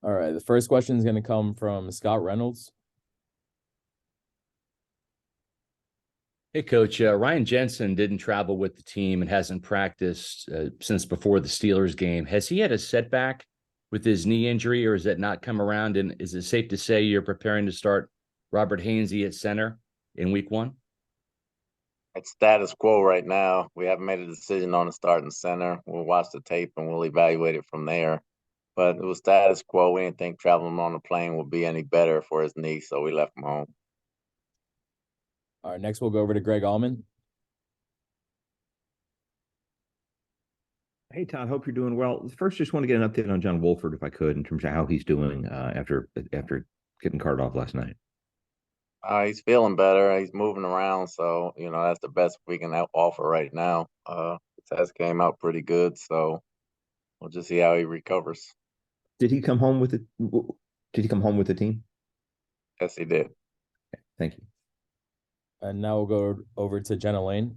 All right. The first question is going to come from Scott Reynolds. Hey, Coach. Ryan Jensen didn't travel with the team and hasn't practiced since before the Steelers game. Has he had a setback with his knee injury, or has that not come around? And is it safe to say you're preparing to start Robert Hainsey at center in week 1? It's status quo right now. We haven't made a decision on the starting center. We'll watch the tape and we'll evaluate it from there. But it was status quo. We didn't think traveling on the plane would be any better for his knee, so we left him home. All right. Next, we'll go over to Greg Allman. Hey, Todd, hope you're doing well. First, just want to get an update on John Wolford, if I could, in terms of how he's doing after getting carted off last night. He's feeling better. He's moving around, so that's the best we can offer right now. The test came out pretty good, so we'll just see how he recovers. Did he come home with it? Did he come home with the team? Yes, he did. Okay, thank you. And now we'll go over to Jenna Lane.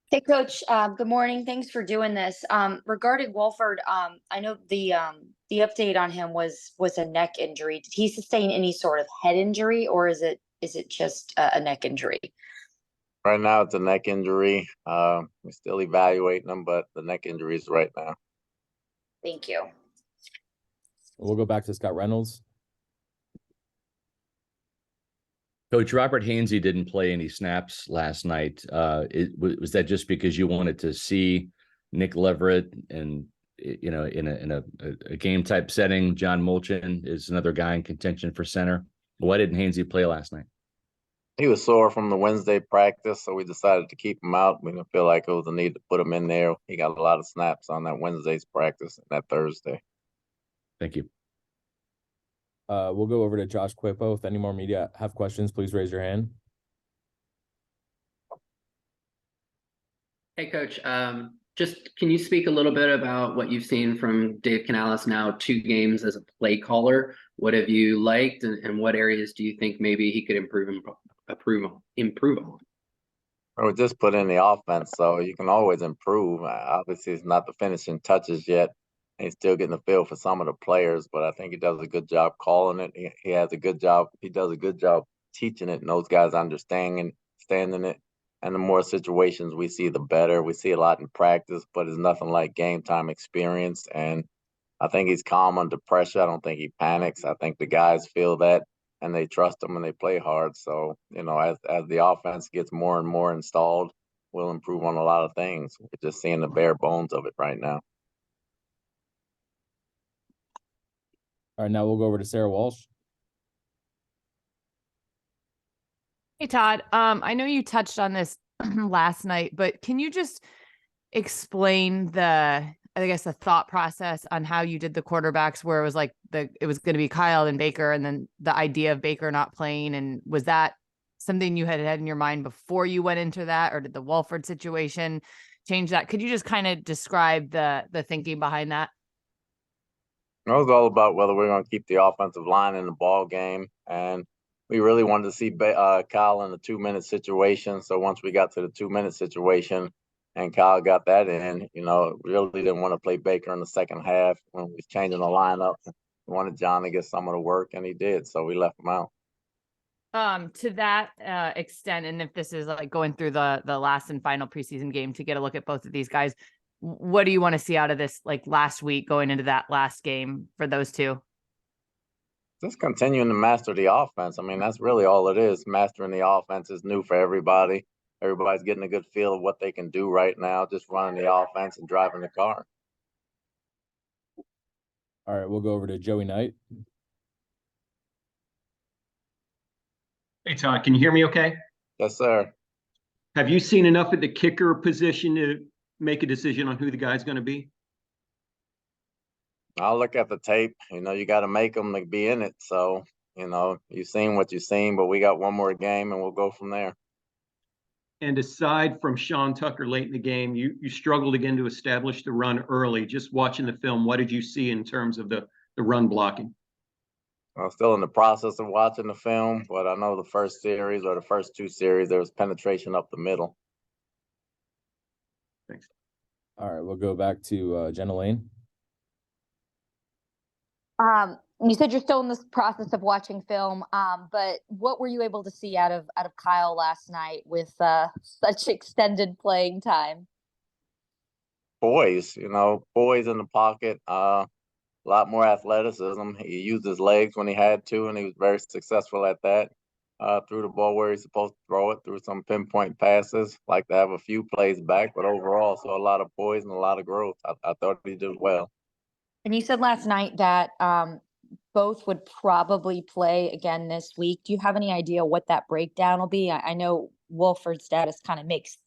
Hey, Coach. Good morning. Thanks for doing this. Regarding Wolford, I know the update on him was a neck injury. Did he sustain any sort of head injury, or is it just a neck injury? Right now, it's a neck injury. We're still evaluating him, but the neck injury is right now. Thank you. We'll go back to Scott Reynolds. Coach, Robert Hainsey didn't play any snaps last night. Was that just because you wanted to see Nick Leverett and, in a game type setting? John Molchan is another guy in contention for center. Why didn't Hainsey play last night? He was sore from the Wednesday practice, so we decided to keep him out. We didn't feel like it was a need to put him in there. He got a lot of snaps on that Wednesday's practice and that Thursday. Thank you. We'll go over to Josh Quippo. If any more media have questions, please raise your hand. Hey, Coach. Just can you speak a little bit about what you've seen from Dave Canales now 2 games as a play caller? What have you liked, and what areas do you think maybe he could improve on? Or just put in the offense, so you can always improve. Obviously, it's not the finishing touches yet. He's still getting the feel for some of the players, but I think he does a good job calling it. He has a good job. He does a good job teaching it, and those guys understanding it. And the more situations we see, the better. We see a lot in practice, but it's nothing like game time experience. And I think he's calm under pressure. I don't think he panics. I think the guys feel that, and they trust him and they play hard. So, as the offense gets more and more installed, we'll improve on a lot of things. We're just seeing the bare bones of it right now. All right, now we'll go over to Sarah Walsh. Hey, Todd. I know you touched on this last night, but can you just explain the thought process on how you did the quarterbacks, where it was like it was going to be Kyle and Baker, and then the idea of Baker not playing? And was that something you had in your mind before you went into that, or did the Wolford situation change that? Could you just kind of describe the thinking behind that? It was all about whether we're going to keep the offensive line in the ball game, and we really wanted to see Kyle in the 2-minute situation. So once we got to the 2-minute situation and Kyle got that in, really didn't want to play Baker in the second half when we was changing the lineup. We wanted John to get some of the work, and he did, so we left him out. To that extent, and if this is like going through the last and final preseason game to get a look at both of these guys, what do you want to see out of this, like last week going into that last game for those two? Just continuing to master the offense. I mean, that's really all it is. Mastering the offense is new for everybody. Everybody's getting a good feel of what they can do right now, just running the offense and driving the car. All right, we'll go over to Joey Knight. Hey, Todd, can you hear me okay? Yes, sir. Have you seen enough at the kicker position to make a decision on who the guy's going to be? I'll look at the tape. You got to make them to be in it. So, you've seen what you've seen, but we got one more game and we'll go from there. And aside from Sean Tucker late in the game, you struggled again to establish the run early. Just watching the film, what did you see in terms of the run blocking? I'm still in the process of watching the film, but I know the first series or the first 2 series, there was penetration up the middle. Thanks. All right, we'll go back to Jenna Lane. You said you're still in this process of watching film, but what were you able to see out of Kyle last night with such extended playing time? Boys, boys in the pocket. A lot more athleticism. He used his legs when he had to, and he was very successful at that. Threw the ball where he's supposed to throw it, threw some pinpoint passes. Like to have a few plays back, but overall, saw a lot of poise and a lot of growth. I thought he did well. And you said last night that both would probably play again this week. Do you have any idea what that breakdown will be? I know Wolford's status kind of makes,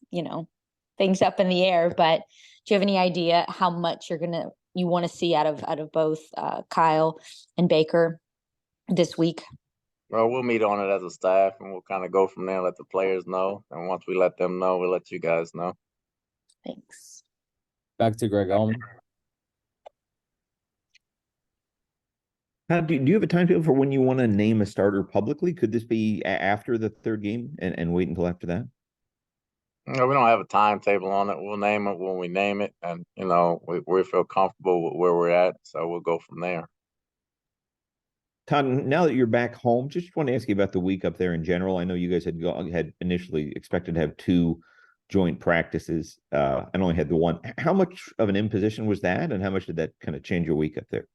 things up in the air, but do you have any idea how much you want to see out of both Kyle and Baker this week? Well, we'll meet on it as a staff, and we'll kind of go from there, let the players know. And once we let them know, we'll let you guys know. Thanks. Back to Greg Elman. Do you have a timetable for when you want to name a starter publicly? Could this be after the third game and wait until after that? No, we don't have a timetable on it. We'll name it when we name it, and we feel comfortable with where we're at, so we'll go from there. Todd, now that you're back home, just want to ask you about the week up there in general. I know you guys had initially expected to have 2 joint practices and only had the one. How much of an imposition was that, and how much did that kind of change your week up there?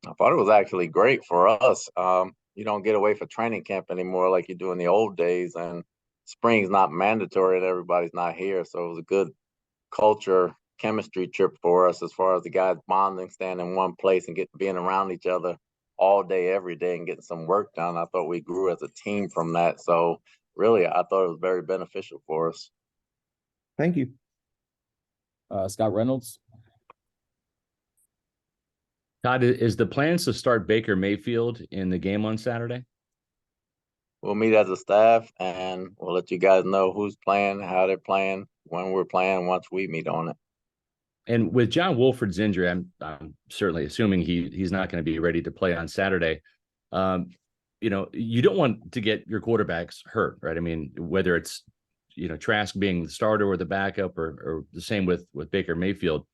I thought it was actually great for us. You don't get away for training camp anymore like you do in the old days, and spring's not mandatory and everybody's not here. So it was a good culture chemistry trip for us as far as the guys bonding, staying in one place and being around each other all day, every day, and getting some work done. I thought we grew as a team from that. So really, I thought it was very beneficial for us. Thank you. Scott Reynolds. Todd, is the plans to start Baker Mayfield in the game on Saturday? We'll meet as a staff, and we'll let you guys know who's playing, how they're playing, when we're playing, once we meet on it. And with John Wolford's injury, I'm certainly assuming he's not going to be ready to play on Saturday. You don't want to get your quarterbacks hurt, right? I mean, whether it's Trask being the starter or the backup, or the same with Baker Mayfield.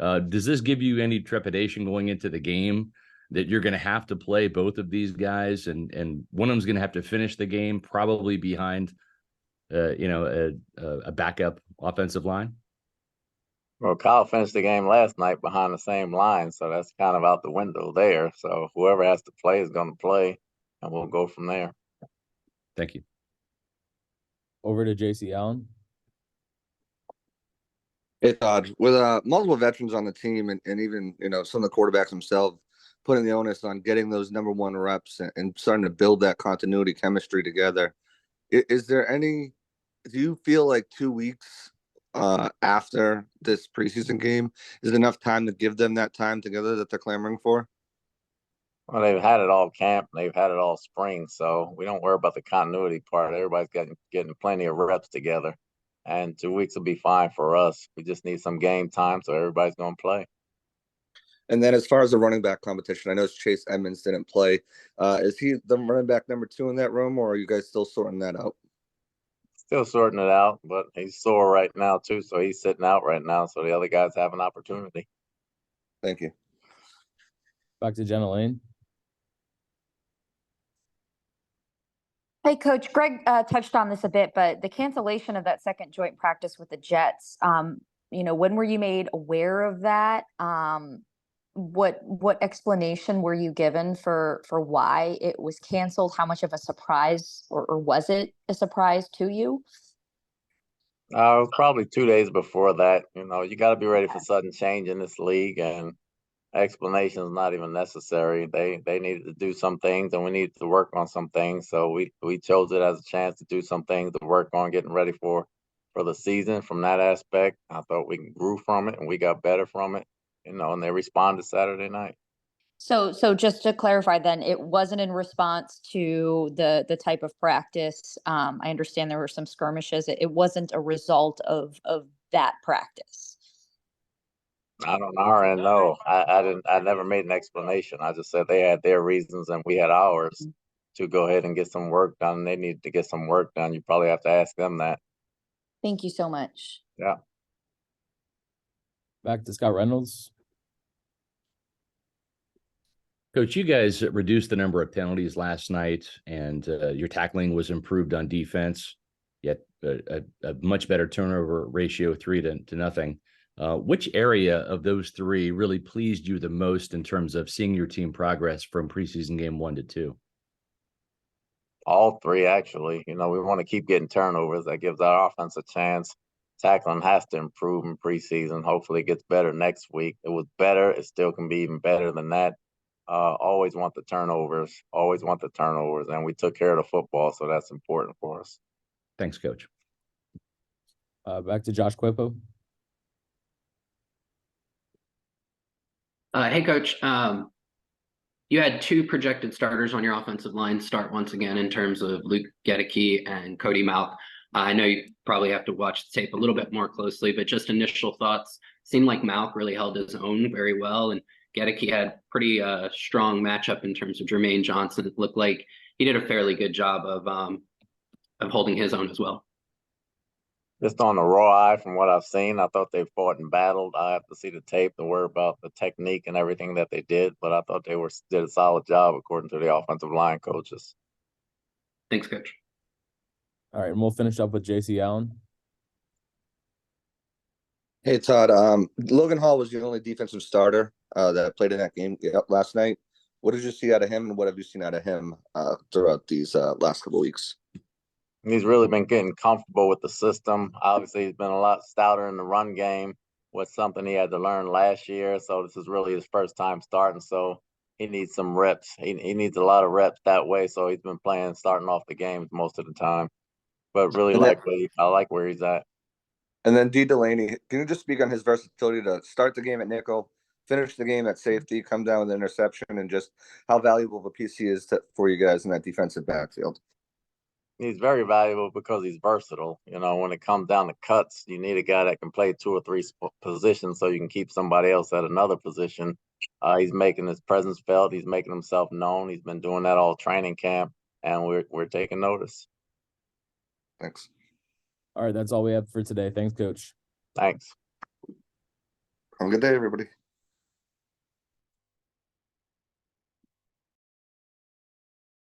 Does this give you any trepidation going into the game that you're going to have to play both of these guys, and one of them's going to have to finish the game probably behind, a backup offensive line? Well, Kyle finished the game last night behind the same line, so that's kind of out the window there. So whoever has to play is going to play, and we'll go from there. Thank you. Over to JC Allen. Hey, Todd, with multiple veterans on the team and even, some of the quarterbacks themselves putting the onus on getting those number 1 reps and starting to build that continuity chemistry together. Is there do you feel like 2 weeks after this preseason game is enough time to give them that time together that they're clamoring for? Well, they've had it all camp, and they've had it all spring, so we don't worry about the continuity part. Everybody's getting plenty of reps together. And 2 weeks will be fine for us. We just need some game time, so everybody's going to play. And then as far as the running back competition, I know Chase Edmonds didn't play. Is he the running back number 2 in that room, or are you guys still sorting that out? Still sorting it out, but he's sore right now, too, so he's sitting out right now, so the other guys have an opportunity. Thank you. Back to Jenna Lane. Hey, Coach. Greg touched on this a bit, but the cancellation of that second joint practice with the Jets, when were you made aware of that? What explanation were you given for why it was canceled? How much of a surprise, or was it a surprise to you? It was probably 2 days before that. You got to be ready for sudden change in this league, and explanation is not even necessary. They needed to do some things, and we needed to work on some things. So we chose it as a chance to do some things to work on getting ready for the season. From that aspect, I thought we grew from it and we got better from it. And they responded Saturday night. So just to clarify, then, it wasn't in response to the type of practice. I understand there were some skirmishes. It wasn't a result of that practice. Not on our end, no. I never made an explanation. I just said they had their reasons and we had ours to go ahead and get some work done. They needed to get some work done. You probably have to ask them that. Thank you so much. Yeah. Back to Scott Reynolds. Coach, you guys reduced the number of penalties last night, and your tackling was improved on defense, yet a much better turnover ratio, 3-0. Which area of those three really pleased you the most in terms of seeing your team progress from preseason game 1 to 2? All three, actually. We want to keep getting turnovers. That gives our offense a chance. Tackling has to improve in preseason. Hopefully it gets better next week. It was better. It still can be even better than that. Always want the turnovers. Always want the turnovers. And we took care of the football, so that's important for us. Thanks, Coach. Back to Josh Quippo. Hey, Coach. You had two projected starters on your offensive line start once again in terms of Luke Gedeke and Cody Mauch. I know you probably have to watch the tape a little bit more closely, but just initial thoughts. Seemed like Mauch really held his own very well, and Gedeke had pretty strong matchup in terms of Jermaine Johnson. It looked like he did a fairly good job of holding his own as well. Just on the raw eye, from what I've seen, I thought they fought and battled. I have to see the tape to worry about the technique and everything that they did, but I thought they did a solid job according to the offensive line coaches. Thanks, Coach. All right, and we'll finish up with JC Allen. Hey, Todd. Logan Hall was the only defensive starter that played in that game last night. What did you see out of him, and what have you seen out of him throughout these last couple of weeks? He's really been getting comfortable with the system. Obviously, he's been a lot stouter in the run game, was something he had to learn last year. So this is really his first time starting. So he needs some reps. He needs a lot of reps that way. So he's been starting off the games most of the time. But really I like where he's at. And then D. Delaney, can you just speak on his versatility to start the game at nickel, finish the game at safety, come down with an interception, and just how valuable of a piece he is for you guys in that defensive backfield? He's very valuable because he's versatile. When it comes down to cuts, you need a guy that can play 2 or 3 positions so you can keep somebody else at another position. He's making his presence felt. He's making himself known. He's been doing that all training camp, and we're taking notice. Thanks. All right, that's all we have for today. Thanks, Coach. Thanks. Have a good day, everybody.